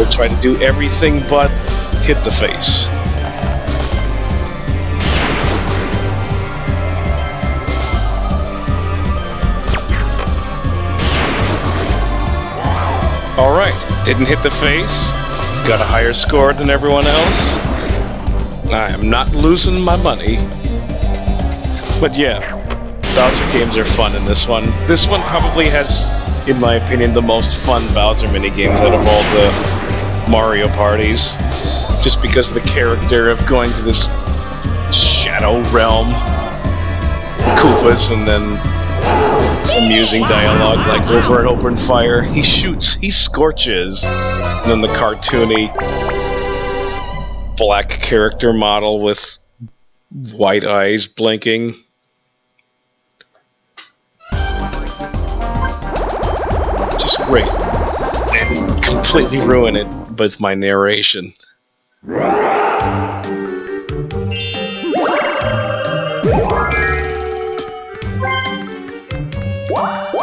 will try to do everything but hit the face. Alright, didn't hit the face, got a higher score than everyone else. I am not losing my money. But yeah, Bowser games are fun in this one. This one probably has, in my opinion, the most fun Bowser minigames out of all the Mario parties. Just because of the character of going to this shadow realm, Koopas, and then some amusing dialogue like over an open fire. He shoots, he scorches, and then the cartoony black character model with white eyes blinking. It's just great. And completely ruin it with my narration.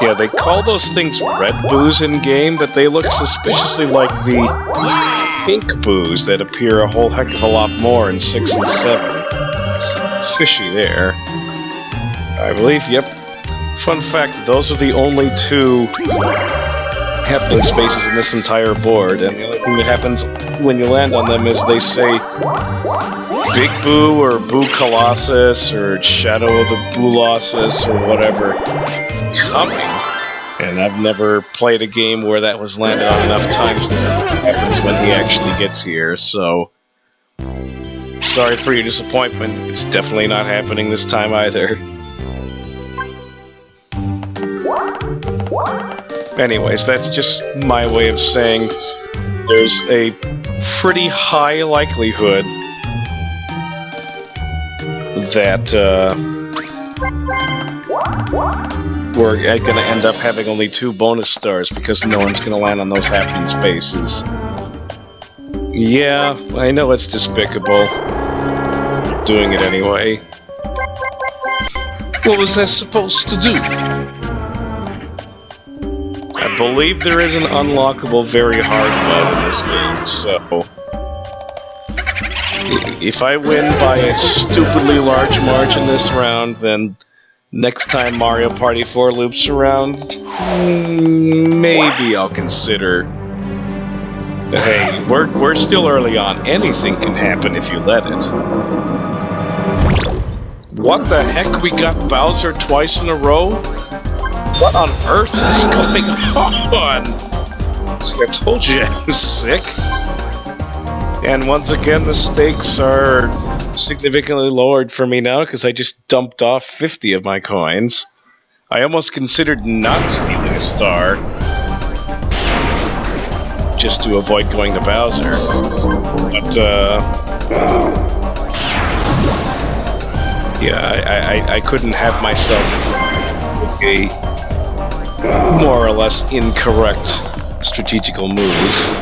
Yeah, they call those things red boos in-game, but they look suspiciously like the pink boos that appear a whole heck of a lot more in 6 and 7. Something fishy there. I believe, yep. Fun fact, those are the only two happening spaces in this entire board, and the only thing that happens when you land on them is they say Big Boo or Boo Colossus or Shadow of the Boolossus or whatever. It's coming. And I've never played a game where that was landed on enough times that it happens when he actually gets here, so sorry for your disappointment. It's definitely not happening this time either. Anyways, that's just my way of saying there's a pretty high likelihood that we're going to end up having only 2 bonus stars because no one's going to land on those happening spaces. Yeah, I know it's despicable. Doing it anyway. What was I supposed to do? I believe there is an unlockable very hard mode in this game, so if I win by a stupidly large margin this round, then next time Mario Party 4 loops around, maybe I'll consider. Hey, we're still early on. Anything can happen if you let it. What the heck? We got Bowser twice in a row? What on earth is going on? I told you I was sick. And once again, the stakes are significantly lowered for me now because I just dumped off 50 of my coins. I almost considered not stealing a star just to avoid going to Bowser. But, yeah, I couldn't have myself a more or less incorrect strategical move.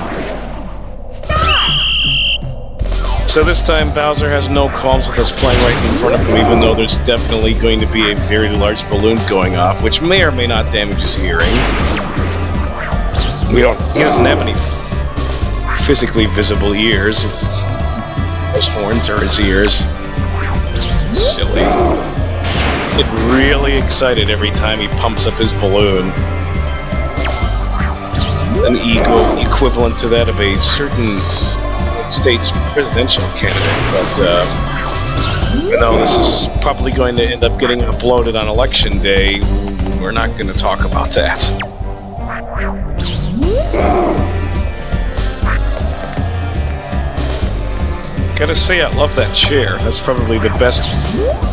So this time Bowser has no qualms with us playing right in front of him, even though there's definitely going to be a very large balloon going off, which may or may not damage his hearing. He doesn't have any physically visible ears. His horns are his ears. Silly. Get really excited every time he pumps up his balloon. An ego equivalent to that of a certain States presidential candidate, but you know, this is probably going to end up getting uploaded on election day. We're not going to talk about that. Gotta say, I love that chair. That's probably the best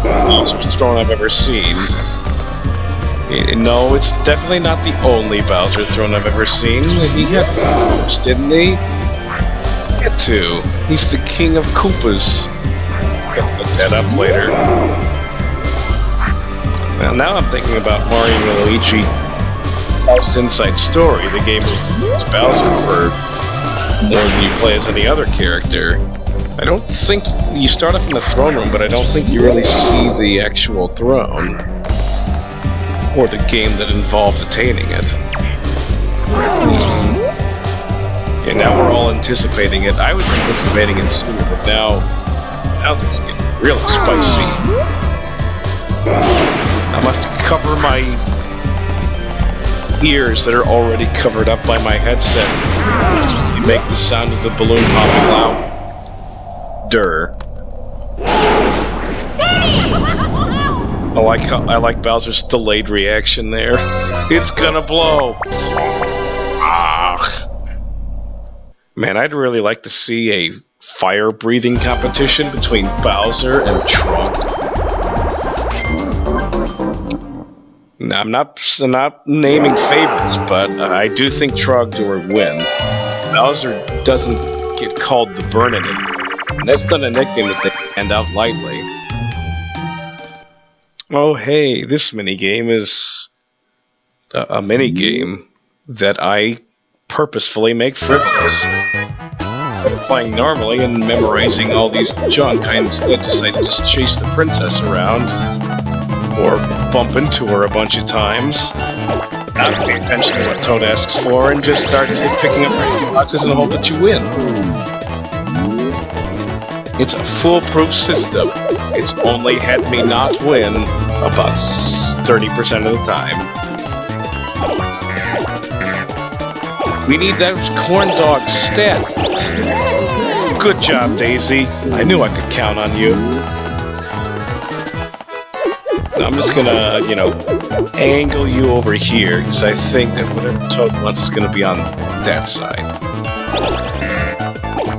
Bowser throne I've ever seen. No, it's definitely not the only Bowser throne I've ever seen. He had some, didn't he? To. He's the king of Koopas. Gotta look that up later. Well, now I'm thinking about Mario and Luigi Bowser's Inside Story, the game with Bowser for more than you play as any other character. I don't think you start off in the throne room, but I don't think you really see the actual throne or the game that involved attaining it. And now we're all anticipating it. I was anticipating it sooner, but now things get real spicy. I must cover my ears that are already covered up by my headset. You make the sound of the balloon popping louder. I like Bowser's delayed reaction there. It's gonna blow! Ah! Man, I'd really like to see a fire-breathing competition between Bowser and Trunk. Now, I'm not naming favorites, but I do think Trogdor would win. Bowser doesn't get called the Burnin', and that's not a nickname that they hand out lightly. Oh, hey, this minigame is a minigame that I purposefully make frivolous. Instead of playing normally and memorizing all these junk, I instead decide to just chase the princess around, or bump into her a bunch of times, not pay attention to what Toad asks for, and just start picking up random boxes and hope that you win. It's a foolproof system. It's only had me not win about 30% of the time. We need those corn dogs stat. Good job, Daisy. I knew I could count on you. Now I'm just gonna, angle you over here, because I think that whatever Toad wants is gonna be on that side.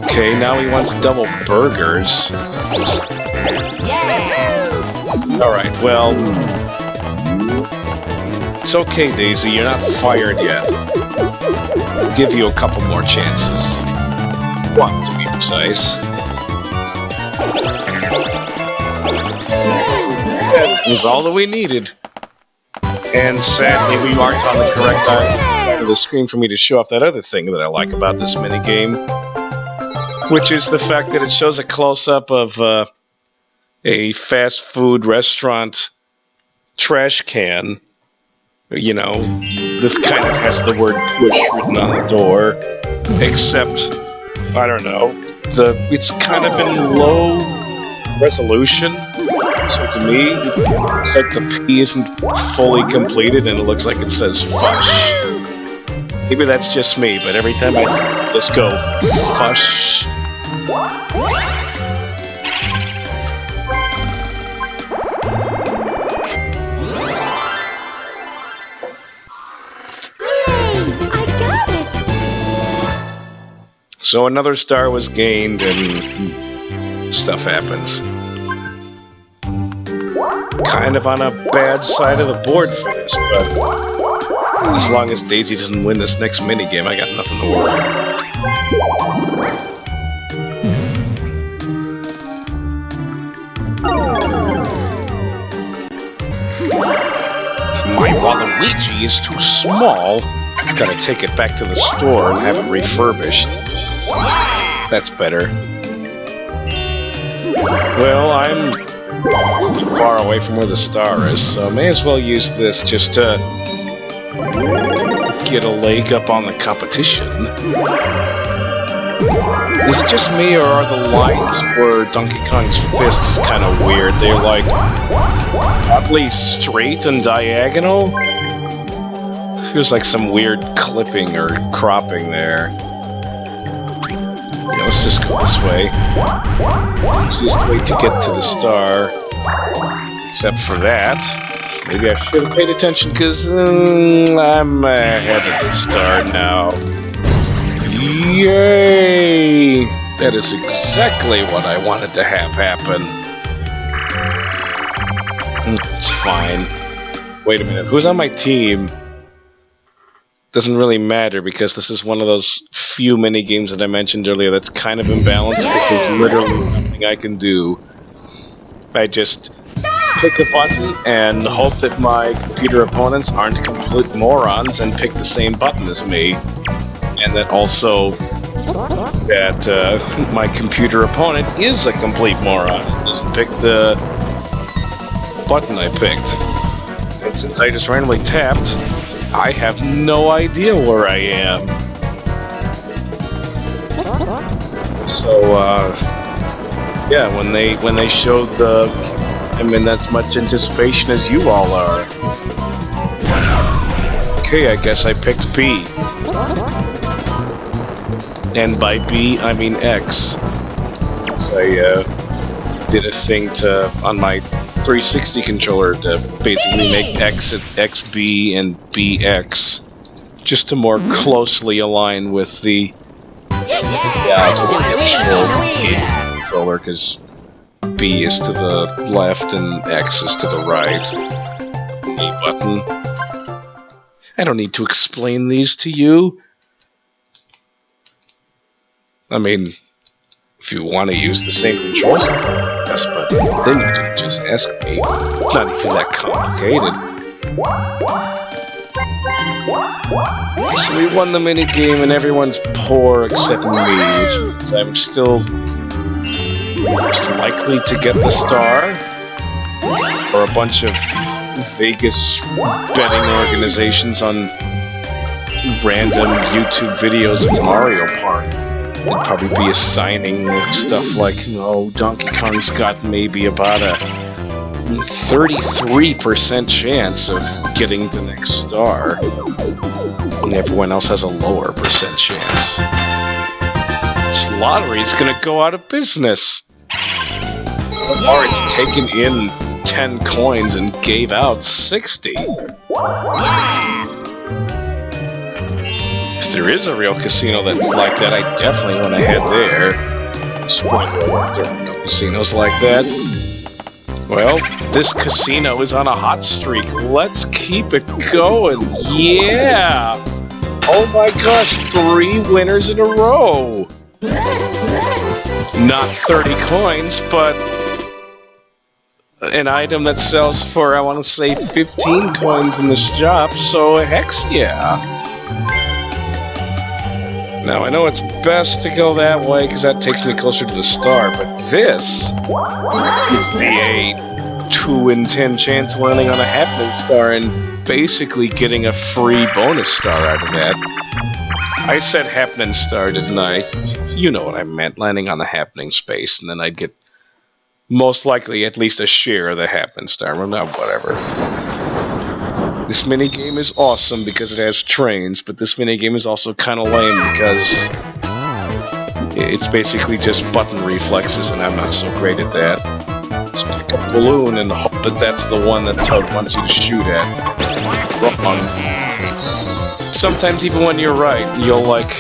Okay, now he wants double burgers. Alright, well... It's okay, Daisy, you're not fired yet. I'll give you a couple more chances. One, to be precise. That was all that we needed. And sadly, we aren't on the correct side of the screen for me to show off that other thing that I like about this minigame. Which is the fact that it shows a close-up of a fast food restaurant trash can. You know, this kind of has the word push written on the door. Except, I don't know, it's kind of in low resolution. So to me, it's like the P isn't fully completed and it looks like it says fush. Maybe that's just me, but every time I just go fush. So another star was gained and stuff happens. Kind of on a bad side of the board for this, but as long as Daisy doesn't win this next minigame, I got nothing to worry about. My Waluigi is too small. I've got to take it back to the store and have it refurbished. That's better. Well, I'm far away from where the star is, so I may as well use this just to get a leg up on the competition. Is it just me, or are the lines for Donkey Kong's fists kind of weird? They're like oddly straight and diagonal? Feels like some weird clipping or cropping there. Yeah, let's just go this way. Easiest way to get to the star. Except for that. Maybe I should have paid attention, because I'm ahead of the star now. Yay! That is exactly what I wanted to have happen. It's fine. Wait a minute, who's on my team? Doesn't really matter, because this is one of those few mini-games that I mentioned earlier that's kind of imbalanced, because there's literally nothing I can do. I just click a button and hope that my computer opponents aren't complete morons and pick the same button as me. And that also that my computer opponent is a complete moron and doesn't pick the button I picked. And since I just randomly tapped, I have no idea where I am. So, yeah, when they showed the, I'm in as much anticipation as you all are. Okay, I guess I picked B. And by B, I mean X. So I did a thing on my 360 controller to basically make X at XB and BX, just to more closely align with the actual game controller, because B is to the left and X is to the right. A button. I don't need to explain these to you. I mean, if you want to use the same controls, yes, but then you can just ask me. It's not even that complicated. So we won the minigame and everyone's poor except me, which means I'm still most likely to get the star. Or a bunch of Vegas betting organizations on random YouTube videos of Mario Party. It'd probably be assigning stuff like, Donkey Kong's got maybe about a 33% chance of getting the next star, and everyone else has a lower percent chance. This lottery's gonna go out of business. Or it's taken in 10 coins and gave out 60. If there is a real casino that's like that, I definitely want to head there. Spoiler alert, there are no casinos like that. Well, this casino is on a hot streak. Let's keep it going. Yeah! Oh my gosh, 3 winners in a row! Not 30 coins, but an item that sells for, I want to say, 15 coins in this shop, so heck yeah! Now, I know it's best to go that way, because that takes me closer to the star, but this gives me a 2 in 10 chance of landing on a happening star and basically getting a free bonus star out of that. I said happening star, didn't I? You know what I meant, landing on the happening space, and then I'd get most likely at least a share of the happening star. Well, now, whatever. This minigame is awesome because it has trains, but this minigame is also kind of lame because it's basically just button reflexes, and I'm not so great at that. Just pick a balloon and hope that that's the one that Toad wants you to shoot at. Wrong. Sometimes even when you're right, you'll like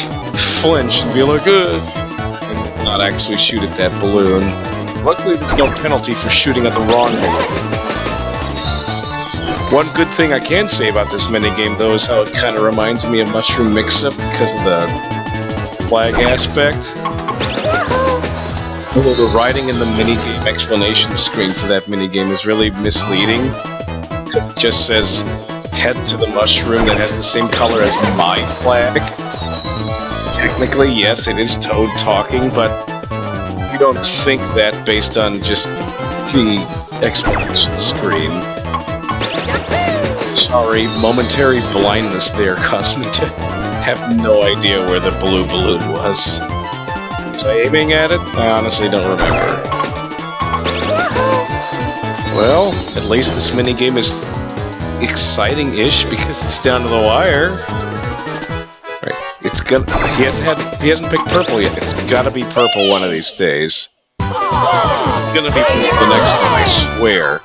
flinch and be like, good, and not actually shoot at that balloon. Luckily, there's no penalty for shooting at the wrong balloon. One good thing I can say about this minigame, though, is how it kind of reminds me of Mushroom Mix-Up because of the flag aspect. Although the writing in the minigame explanation screen for that minigame is really misleading, because it just says, head to the mushroom that has the same color as my flag. Technically, yes, it is Toad talking, but you don't think that based on just the explanation screen. Sorry, momentary blindness there caused me to have no idea where the blue balloon was. Was I aiming at it? I honestly don't remember. Well, at least this minigame is exciting-ish because it's down to the wire. Right, it's gonna. He hasn't picked purple yet. It's gotta be purple one of these days. It's gonna be the next one, I swear.